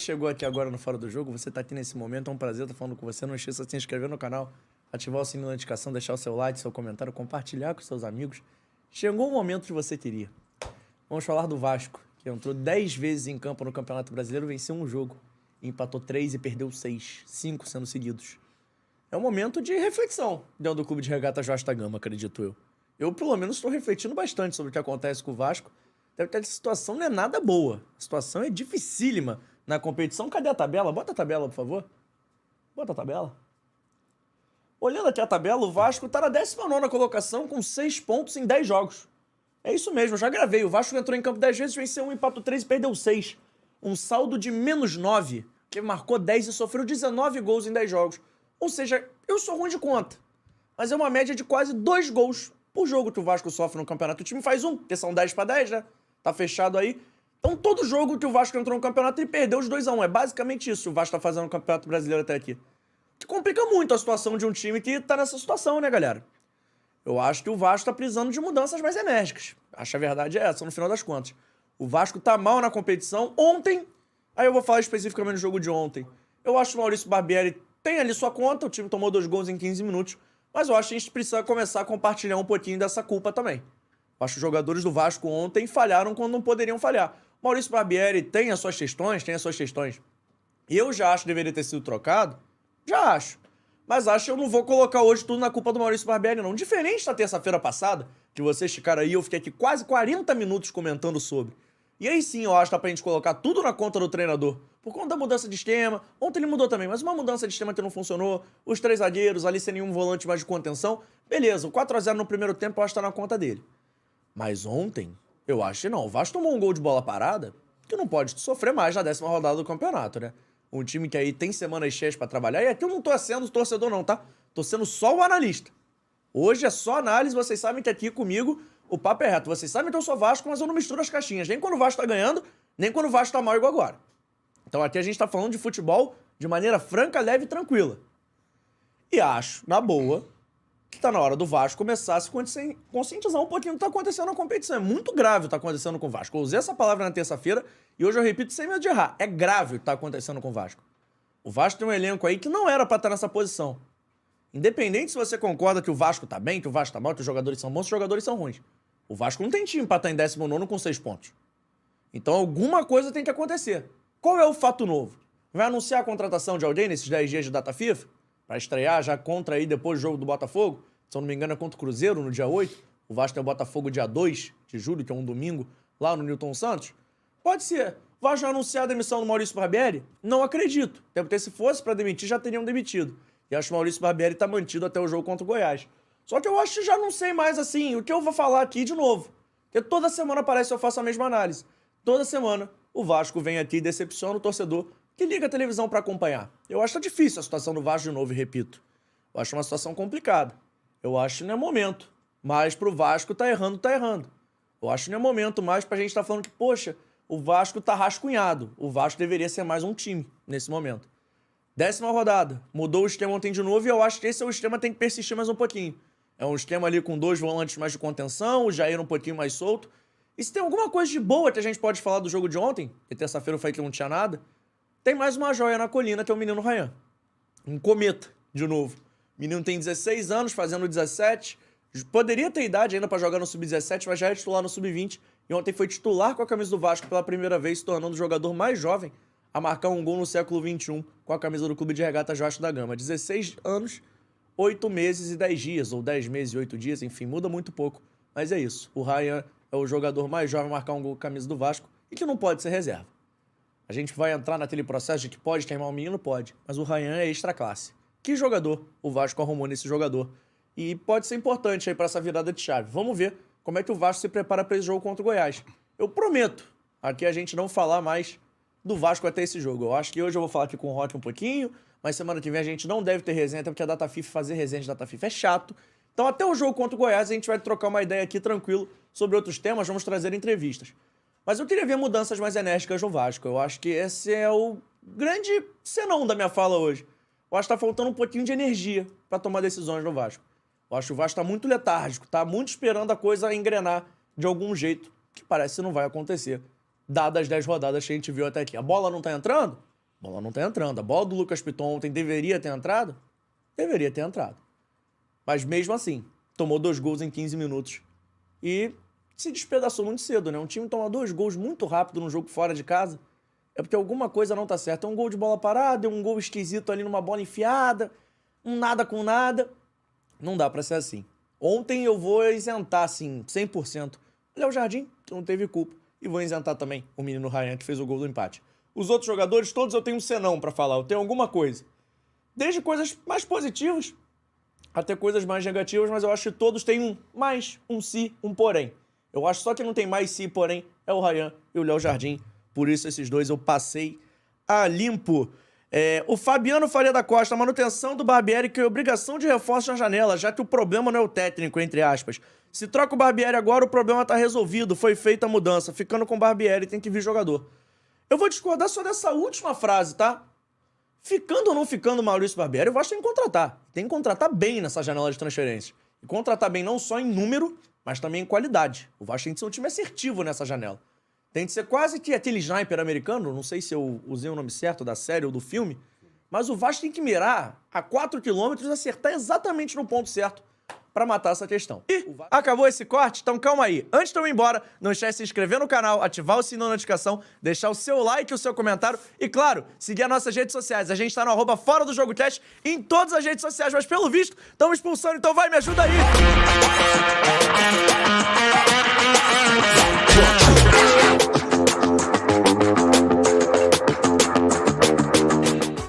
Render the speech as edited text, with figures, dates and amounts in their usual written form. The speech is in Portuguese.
chegou aqui agora no Fora do Jogo, você tá aqui nesse momento, é um prazer estar falando com você. Não esqueça de se inscrever no canal, ativar o sininho da notificação, deixar o seu like, seu comentário, compartilhar com seus amigos. Chegou o momento que você queria. Vamos falar do Vasco, que entrou 10 vezes em campo no Campeonato Brasileiro, venceu um jogo, empatou 3 e perdeu 6, 5 sendo seguidos. É um momento de reflexão dentro do Clube de Regatas Vasco da Gama, acredito eu. Eu, pelo menos, estou refletindo bastante sobre o que acontece com o Vasco. Deve ter a situação não é nada boa. A situação é dificílima na competição. Cadê a tabela? Bota a tabela, por favor. Bota a tabela. Olhando aqui a tabela, o Vasco está na 19ª colocação com 6 pontos em 10 jogos. É isso mesmo, eu já gravei. O Vasco entrou em campo 10 vezes, venceu 1, empatou 3 e perdeu 6. Um saldo de menos 9, que marcou 10 e sofreu 19 gols em 10 jogos. Ou seja, eu sou ruim de conta. Mas é uma média de quase 2 gols por jogo que o Vasco sofre no campeonato. O time faz um, porque são 10 para 10, né? Tá fechado aí. Então, todo jogo que o Vasco entrou no campeonato, ele perdeu os 2-1. É basicamente isso que o Vasco tá fazendo no Campeonato Brasileiro até aqui. Que complica muito a situação de um time que tá nessa situação, né, galera? Eu acho que o Vasco tá precisando de mudanças mais enérgicas. Acho que a verdade é essa, no final das contas. O Vasco tá mal na competição. Ontem, aí eu vou falar especificamente do jogo de ontem. Eu acho que o Maurício Barbieri tem ali sua conta, o time tomou 2 gols em 15 minutos, mas eu acho que a gente precisa começar a compartilhar um pouquinho dessa culpa também. Eu acho que os jogadores do Vasco ontem falharam quando não poderiam falhar. Maurício Barbieri tem as suas questões, Eu já acho que deveria ter sido trocado, já acho. Mas acho que eu não vou colocar hoje tudo na culpa do Maurício Barbieri, não. Diferente da terça-feira passada, que vocês ficaram aí, eu fiquei aqui quase 40 minutos comentando sobre. E aí sim, eu acho que dá pra gente colocar tudo na conta do treinador. Por conta da mudança de esquema. Ontem ele mudou também, mas uma mudança de esquema que não funcionou. Os 3 zagueiros ali sem nenhum volante mais de contenção. Beleza, o 4-0 no primeiro tempo eu acho que tá na conta dele. Mas ontem, eu acho que não. O Vasco tomou um gol de bola parada que não pode sofrer mais na 10ª rodada do campeonato, né? Um time que aí tem semanas cheias pra trabalhar. E aqui eu não tô sendo torcedor não, tá? Tô sendo só o analista. Hoje é só análise, vocês sabem que aqui comigo o papo é reto. Vocês sabem que eu sou Vasco, mas eu não misturo as caixinhas. Nem quando o Vasco tá ganhando, nem quando o Vasco tá mal igual agora. Então aqui a gente tá falando de futebol de maneira franca, leve e tranquila. E acho, na boa, que tá na hora do Vasco começar a se conscientizar um pouquinho do que tá acontecendo na competição. É muito grave o que tá acontecendo com o Vasco. Eu usei essa palavra na terça-feira e hoje eu repito sem medo de errar. É grave o que tá acontecendo com o Vasco. O Vasco tem um elenco aí que não era pra estar nessa posição. Independente se você concorda que o Vasco tá bem, que o Vasco tá mal, que os jogadores são bons, os jogadores são ruins. O Vasco não tem time pra estar em 19º com 6 pontos. Então alguma coisa tem que acontecer. Qual é o fato novo? Vai anunciar a contratação de alguém nesses 10 dias de data FIFA? Pra estrear já contra aí depois do jogo do Botafogo? Se eu não me engano é contra o Cruzeiro no dia 8. O Vasco tem o Botafogo dia 2 de julho, que é um domingo, lá no Newton Santos. Pode ser. Vai já anunciar a demissão do Maurício Barbieri? Não acredito. Até porque se fosse pra demitir, já teriam demitido. E acho que o Maurício Barbieri tá mantido até o jogo contra o Goiás. Só que eu acho que já não sei mais, assim, o que eu vou falar aqui de novo. Porque toda semana parece que eu faço a mesma análise. Toda semana o Vasco vem aqui e decepciona o torcedor que liga a televisão pra acompanhar. Eu acho que tá difícil a situação do Vasco de novo, e repito. Eu acho uma situação complicada. Eu acho que não é momento. Mas pro Vasco tá errando, tá errando. Eu acho que não é momento mais pra gente tá falando que, poxa, o Vasco tá rascunhado. O Vasco deveria ser mais um time nesse momento. 10ª rodada. Mudou o esquema ontem de novo e eu acho que esse é o esquema que tem que persistir mais um pouquinho. É um esquema ali com 2 volantes mais de contenção, o Jair um pouquinho mais solto. E se tem alguma coisa de boa que a gente pode falar do jogo de ontem, que terça-feira eu falei que não tinha nada, tem mais uma joia na colina, que é o menino Ryan. Um cometa, de novo. O menino tem 16 anos, fazendo 17. Poderia ter idade ainda pra jogar no Sub-17, mas já é titular no Sub-20. E ontem foi titular com a camisa do Vasco pela primeira vez, se tornando o jogador mais jovem a marcar um gol no século XXI com a camisa do Clube de Regatas Vasco da Gama. 16 anos, 8 meses e 10 dias, ou 10 meses e 8 dias, enfim, muda muito pouco. Mas é isso, o Ryan é o jogador mais jovem a marcar um gol com a camisa do Vasco e que não pode ser reserva. A gente vai entrar naquele processo de que pode queimar o menino? Pode, mas o Ryan é extra classe. Que jogador o Vasco arrumou nesse jogador? E pode ser importante aí para essa virada de chave. Vamos ver como é que o Vasco se prepara para esse jogo contra o Goiás. Eu prometo aqui a gente não falar mais do Vasco até esse jogo. Eu acho que hoje eu vou falar aqui com o Rock um pouquinho, mas semana que vem a gente não deve ter resenha, até porque a data FIFA, fazer resenha de data FIFA é chato. Então até o jogo contra o Goiás a gente vai trocar uma ideia aqui tranquilo sobre outros temas, vamos trazer entrevistas. Mas eu queria ver mudanças mais enérgicas no Vasco. Eu acho que esse é o grande senão da minha fala hoje. Eu acho que tá faltando um pouquinho de energia para tomar decisões no Vasco. Eu acho que o Vasco tá muito letárgico, tá muito esperando a coisa engrenar de algum jeito, que parece que não vai acontecer, dadas as 10 rodadas que a gente viu até aqui. A bola não tá entrando? A bola não tá entrando. A bola do Lucas Piton ontem deveria ter entrado? Deveria ter entrado. Mas mesmo assim, tomou 2 gols em 15 minutos. E se despedaçou muito cedo, né? Um time toma 2 gols muito rápido num jogo fora de casa. É porque alguma coisa não tá certa. É um gol de bola parada, é um gol esquisito ali numa bola enfiada, um nada com nada. Não dá pra ser assim. Ontem eu vou isentar, assim, 100%. O Léo Jardim, que não teve culpa. E vou isentar também o menino Ryan, que fez o gol do empate. Os outros jogadores, todos eu tenho um senão pra falar. Eu tenho alguma coisa. Desde coisas mais positivas até coisas mais negativas, mas eu acho que todos têm um mais, um se, um porém. Eu acho só que não tem mais se, porém, é o Ryan e o Léo Jardim. Por isso esses dois eu passei a limpo. O Fabiano Faria da Costa, a manutenção do Barbieri, que é obrigação de reforço na janela, já que o problema não é o técnico, entre aspas. Se troca o Barbieri agora, o problema tá resolvido, foi feita a mudança. Ficando com o Barbieri, tem que vir jogador. Eu vou discordar só dessa última frase, tá? Ficando ou não ficando o Maurício Barbieri, o Vasco tem que contratar. Tem que contratar bem nessa janela de transferência. E contratar bem não só em número, mas também em qualidade. O Vasco tem que ser um time assertivo nessa janela. Tem que ser quase que aquele sniper americano, não sei se eu usei o nome certo da série ou do filme, mas o Vasco tem que mirar a 4 quilômetros e acertar exatamente no ponto certo pra matar essa questão. E acabou esse corte? Então calma aí. Antes de eu ir embora, não esquece de se inscrever no canal, ativar o sininho da notificação, deixar o seu like e o seu comentário e, claro, seguir as nossas redes sociais. A gente tá no @Fora do Jogo Teste em todas as redes sociais, mas pelo visto, estamos expulsando, então vai, me ajuda aí!